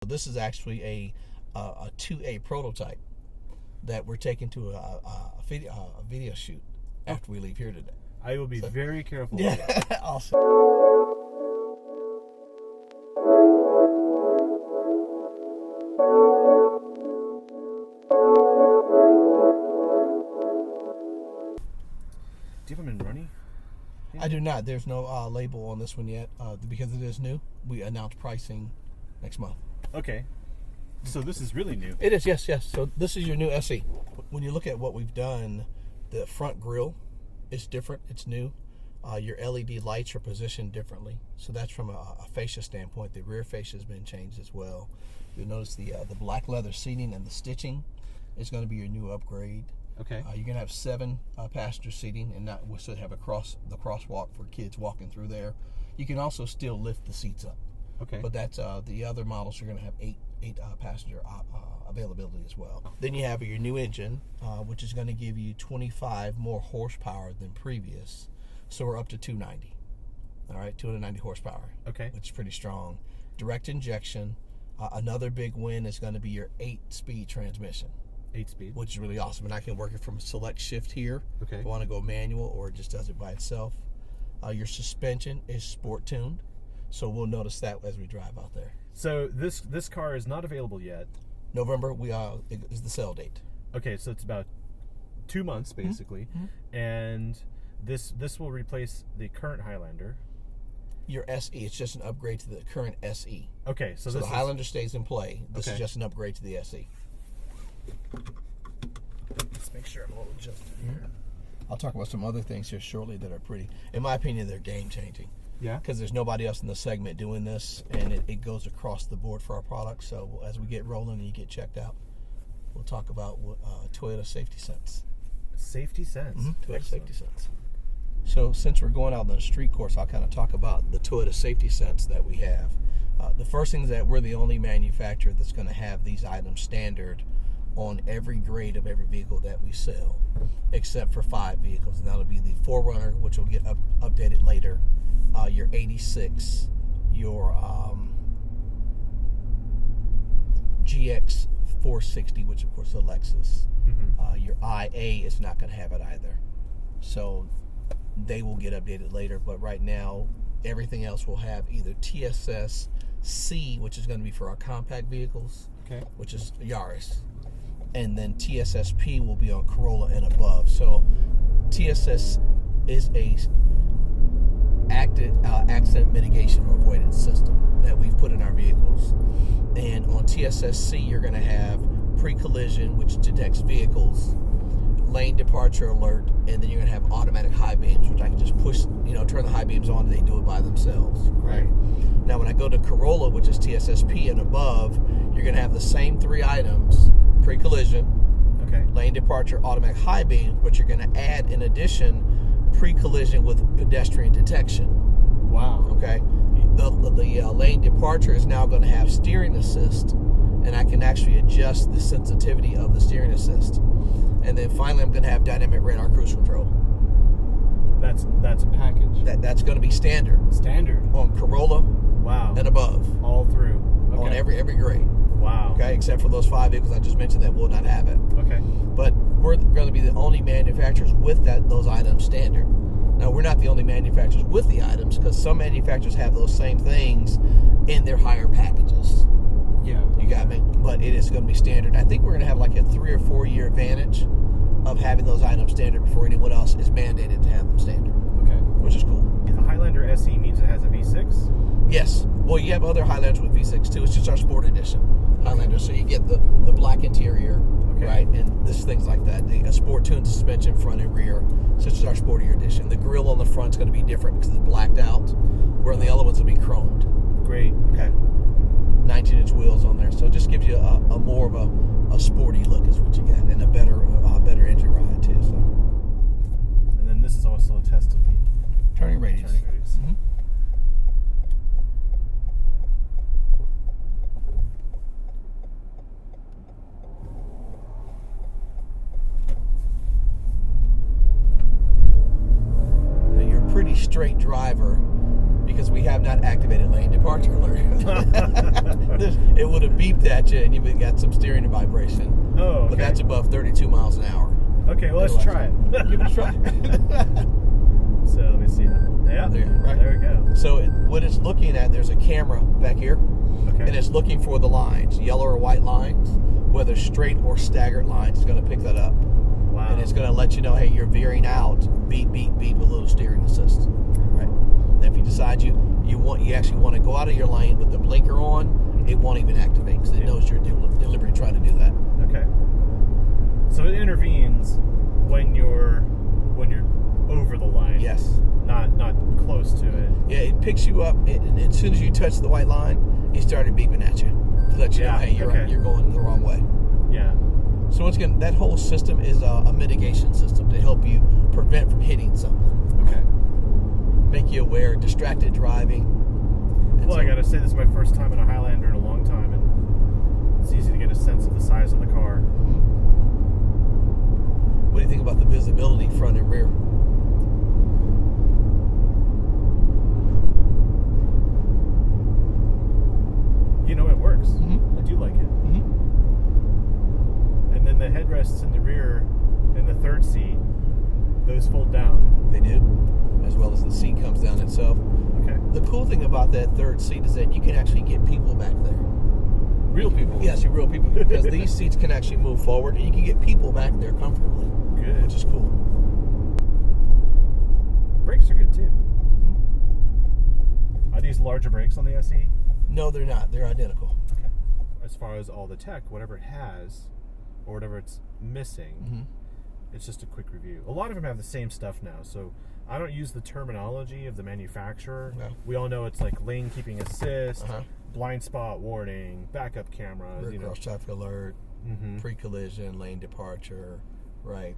this is actually a 2A prototype that we're taking to a video shoot after we leave here today. I will be very careful. Yeah, awesome. Do you have them in runny? I do not. There's no label on this one yet because it is new. We announce pricing next month. Okay. So this is really new. It is, yes. So this is your new SE. When you look at what we've done, the front grille is different. It's new. Your LED lights are positioned differently. So that's from a fascia standpoint. The rear fascia has been changed as well. You'll notice the black leather seating and the stitching is going to be your new upgrade. Okay. You're going to have 7 passenger seating, and we'll still have the crosswalk for kids walking through there. You can also still lift the seats up. Okay. But that's the other models are going to have 8 passenger availability as well. Then you have your new engine, which is going to give you 25 more horsepower than previous. So we're up to 290. All right, 290 horsepower. Okay. Which is pretty strong. Direct injection. Another big win is going to be your 8-speed transmission. 8-speed. Which is really awesome. And I can work it from a select shift here. Okay. If I want to go manual, or it just does it by itself. Your suspension is sport tuned. So we'll notice that as we drive out there. So this car is not available yet. November is the sale date. Okay, so it's about 2 months basically, and this will replace the current Highlander. Your SE, it's just an upgrade to the current SE. Okay, so the Highlander stays in play. This Okay. is just an upgrade to the SE. Let's make sure I'm a little adjusted here. I'll talk about some other things here shortly that are pretty, in my opinion, they're game changing. Yeah. Because there's nobody else in the segment doing this, and it goes across the board for our products. So as we get rolling and you get checked out, we'll talk about Toyota Safety Sense. Safety Sense. Toyota Safety Sense. So since we're going out on the street course, I'll kind of talk about the Toyota Safety Sense that we have. The first thing is that we're the only manufacturer that's going to have these items standard on every grade of every vehicle that we sell, except for 5 vehicles. And that'll be the 4Runner, which will get updated later, your 86, your GX 460, which of course is a Lexus. Your IA is not going to have it either. So they will get updated later, but right now everything else will have either TSSC, which is going to be for our compact vehicles, which is Yaris, and then TSSP will be on Corolla and above. So TSS is a accident mitigation or avoidance system that we've put in our vehicles. And on TSSC, you're going to have pre-collision, which detects vehicles, lane departure alert, and then you're going to have automatic high beams, which I can just push, turn the high beams on, and they do it by themselves. Right. Now, when I go to Corolla, which is TSSP and above, you're going to have the same 3 items: pre-collision, lane departure, automatic high beams, but you're going to add, in addition, pre-collision with pedestrian detection. Wow. Okay. The lane departure is now going to have steering assist, and I can actually adjust the sensitivity of the steering assist. And then finally, I'm going to have dynamic radar cruise control. That's a package. That's going to be standard. Standard On Corolla. Wow. And above. All through. Okay. On every grade. Wow. Okay, except for those 5 vehicles I just mentioned that will not have it. Okay. But we're going to be the only manufacturers with those items standard. Now, we're not the only manufacturers with the items, because some manufacturers have those same things in their higher packages. Yeah. You got me? But it is going to be standard. I think we're going to have like a 3 or 4 year advantage of having those items standard before anyone else is mandated to have them standard. Okay. Which is cool. The Highlander SE means it has a V6? Yes. Well, you have other Highlanders with V6 too. It's just our Sport Edition Highlander. So you get the black interior, right? And this things like that. A sport tuned suspension front and rear. So it's just our sportier edition. The grille on the front is going to be different because it's blacked out, where the other ones will be chromed. Great. Okay. 19-inch wheels on there. So it just gives you a more of a sporty look is what you get, and a better engine ride too. So. And then this is also a test of the turning radius. Now you're a pretty straight driver, because we have not activated lane departure alert. it would have beeped at you, and you would have got some steering vibration. Oh, okay. But that's above 32 miles an hour. Okay, well, let's try it. Give it a try. So let me see. Yeah, there we go. So what it's looking at, there's a camera back here, Okay. and it's looking for the lines, yellow or white lines, whether straight or staggered lines. It's going to pick that up. Wow. And it's going to let you know, hey, you're veering out, beep, beep, beep, with a little steering assist. Right. And if you decide you actually want to go out of your lane with the blinker on, it won't even activate because it knows you're deliberately trying to do that. Okay. So it intervenes when you're over the line. Yes. Not close to it. Yeah, it picks you up, and as soon as you touch the white line, it started beeping at you to let you know, hey, you're going the wrong way. Yeah. So once again, that whole system is a mitigation system to help you prevent from hitting something. Okay. Make you aware of distracted driving. Well, I gotta say, this is my first time in a Highlander in a long time, and it's easy to get a sense of the size of the car. What do you think about the visibility front and rear? You know, it works. Mm-hmm. I do like it. Mm-hmm. And then the headrests in the rear and the third seat, those fold down. They do, as well as the seat comes down itself. Okay. The cool thing about that third seat is that you can actually get people back there. Real people. Yes, real people. Because these seats can actually move forward, and you can get people back there comfortably. Good. Which is cool. Brakes are good too. Are these larger brakes on the SE? No, they're not. They're identical. Okay. As far as all the tech, whatever it has, or whatever it's missing, it's just a quick review. A lot of them have the same stuff now, so I don't use the terminology of the manufacturer. No. We all know it's like lane keeping assist, blind spot warning, backup cameras, Rear cross traffic alert, pre-collision, lane departure, right?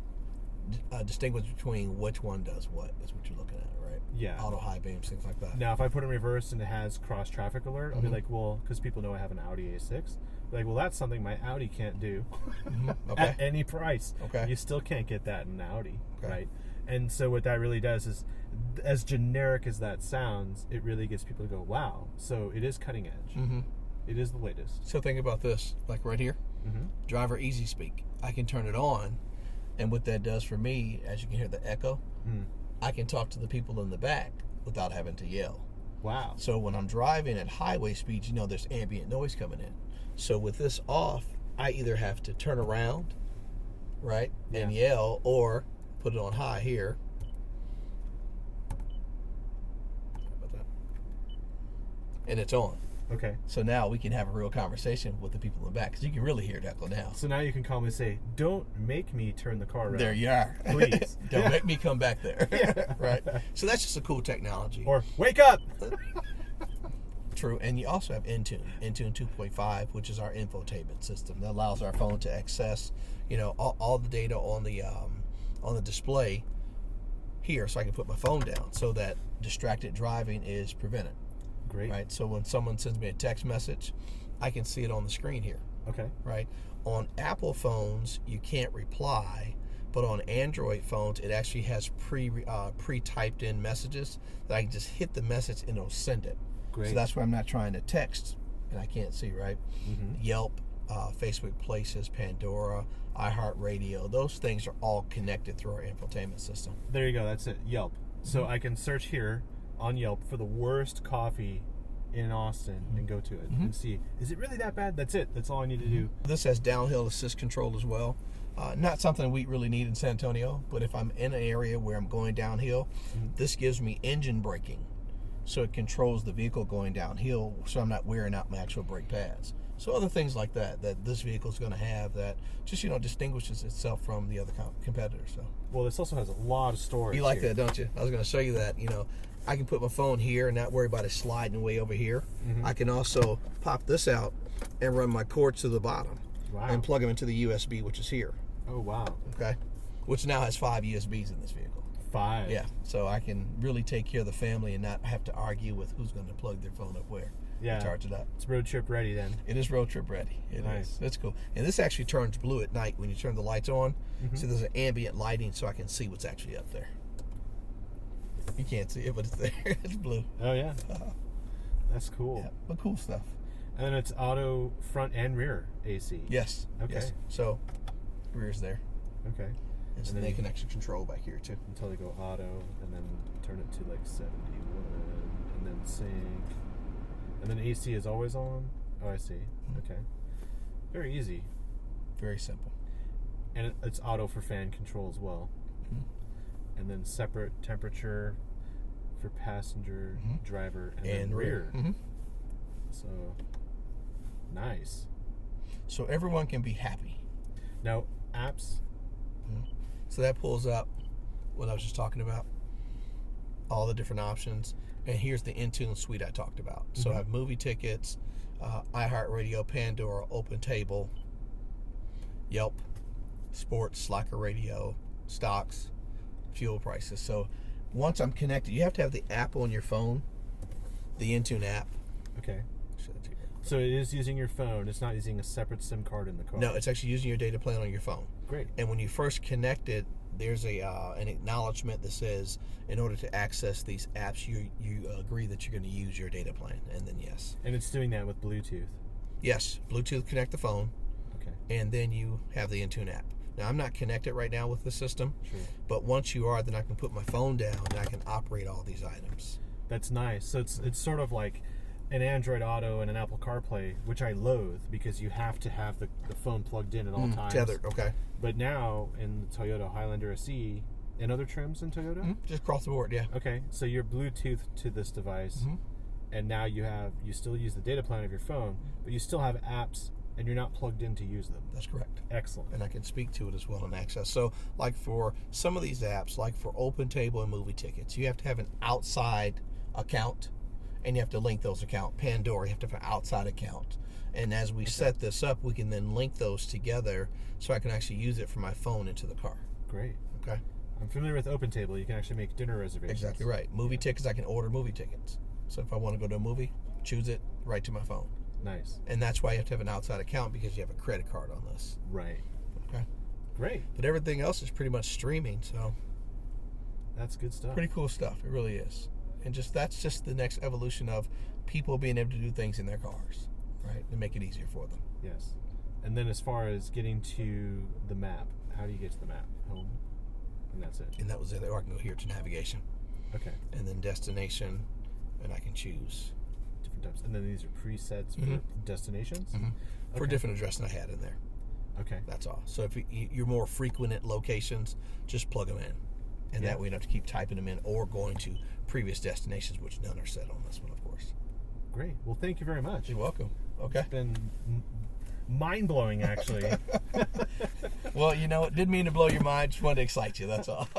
Distinguish between which one does what is what you're looking at, right? Yeah. Auto high beams, things like that. Now, if I put in reverse and it has cross traffic alert, I'll be like, well, because people know I have an Audi A6. Like, well, that's something my Audi can't do Okay. at any price. Okay. You still can't get that in an Audi, Okay. right? And so what that really does is, as generic as that sounds, it really gets people to go, wow. So it is cutting edge. It is the latest. So think about this, like right here, driver easy speak. I can turn it on, and what that does for me, as you can hear the echo, I can talk to the people in the back without having to yell. Wow. So when I'm driving at highway speeds, you know there's ambient noise coming in. So with this off, I either have to turn around, right, and yell, or put it on high here. How about that? And it's on. Okay. So now we can have a real conversation with the people in the back, because you can really hear it echo now. So now you can calmly say, don't make me turn the car around. There you are. Please. Don't make me come back there. Right? So that's just a cool technology. Or, wake up! True. And you also have Intune 2.5, which is our infotainment system that allows our phone to access, all the data on the display here, so I can put my phone down so that distracted driving is prevented. Great. Right? So when someone sends me a text message, I can see it on the screen here. Okay. Right? On Apple phones, you can't reply, but on Android phones, it actually has pre-typed in messages that I can just hit the message and it'll send it. Great. So that's why I'm not trying to text and I can't see, right? Yelp, Facebook Places, Pandora, iHeartRadio, those things are all connected through our infotainment system. There you go. That's it. Yelp. So I can search here on Yelp for the worst coffee in Austin and go to it and see, is it really that bad? That's it. That's all I need to do. This has downhill assist control as well. Not something we really need in San Antonio, but if I'm in an area where I'm going downhill, this gives me engine braking. So it controls the vehicle going downhill, so I'm not wearing out my actual brake pads. So other things like that this vehicle is going to have that just, distinguishes itself from the other competitors. So. Well, this also has a lot of storage. You like here. that, don't you? I was going to show you that. I can put my phone here and not worry about it sliding way over here. I can also pop this out and run my cords to the bottom and plug them into the USB, which is here. Oh, wow. Okay. Which now has 5 USBs in this vehicle. 5. Yeah. So I can really take care of the family and not have to argue with who's going to plug their phone up where. Yeah. Charge it up. It's road trip ready then. It is road trip ready. It is. That's cool. And this actually turns blue at night when you turn the lights on. So there's an ambient lighting so I can see what's actually up there. You can't see it, but it's there. It's blue. Oh, yeah. That's cool. Yeah, but cool stuff. And then it's auto front and rear AC. Yes. Okay. Yes. So rear's there. Okay. And so then they can actually control back here too. Until they go auto, and then turn it to like 71, and then sync, and then AC is always on. Oh, I see. Okay. Very easy. Very simple. And it's auto for fan control as well. And then separate temperature for passenger, driver, and then rear. So, nice. So everyone can be happy. Now, apps. So that pulls up what I was just talking about, all the different options. And here's the Intune suite I talked about. So I have movie tickets, iHeartRadio, Pandora, Open Table, Yelp, Sports, Slacker Radio, stocks, fuel prices. So once I'm connected, you have to have the app on your phone, the Intune app. Okay. Show it to you. So it is using your phone. It's not using a separate SIM card in the car. No, it's actually using your data plan on your phone. Great. And when you first connect it, there's an acknowledgement that says, in order to access these apps, you agree that you're going to use your data plan, and then yes. And it's doing that with Bluetooth. Yes, Bluetooth connect the phone. Okay. And then you have the Intune app. Now, I'm not connected right now with the system, but once you are, then I can put my phone down and I can operate all these items. That's nice. So it's sort of like an Android Auto and an Apple CarPlay, which I loathe because you have to have the phone plugged in at all times. Tethered, okay. But now in the Toyota Highlander SE and other trims in Toyota? Just across the board, yeah. Okay, so you're Bluetooth to this device, and now you still use the data plan of your phone, but you still have apps and you're not plugged in to use them. That's correct. Excellent. And I can speak to it as well and access. So like for some of these apps, like for Open Table and movie tickets, you have to have an outside account, and you have to link those accounts. Pandora, you have to have an outside account. And as we set this up, we can then link those together so I can actually use it for my phone into the car. Great. Okay. I'm familiar with Open Table. You can actually make dinner reservations. Exactly right. Movie tickets, I can order movie tickets. So if I want to go to a movie, choose it right to my phone. Nice. And that's why you have to have an outside account, because you have a credit card on this. Right. Okay. Great. But everything else is pretty much streaming, so that's good stuff. Pretty cool stuff. It really is. And that's just the next evolution of people being able to do things in their cars, right? To make it easier for them. Yes. And then as far as getting to the map, how do you get to the map? Home? And that's it. And that was it. Or I can go here to navigation. Okay. And then destination, and I can choose different types. And then these are presets for destinations? For a different address than I had in there. Okay. That's all. So if you're more frequent at locations, just plug them in. And that way you don't have to keep typing them in or going to previous destinations, which none are set on this one, of course. Great. Well, thank you very much. You're welcome. Okay. It's been mind-blowing, actually. Well, it didn't mean to blow your mind. Just wanted to excite you. That's all.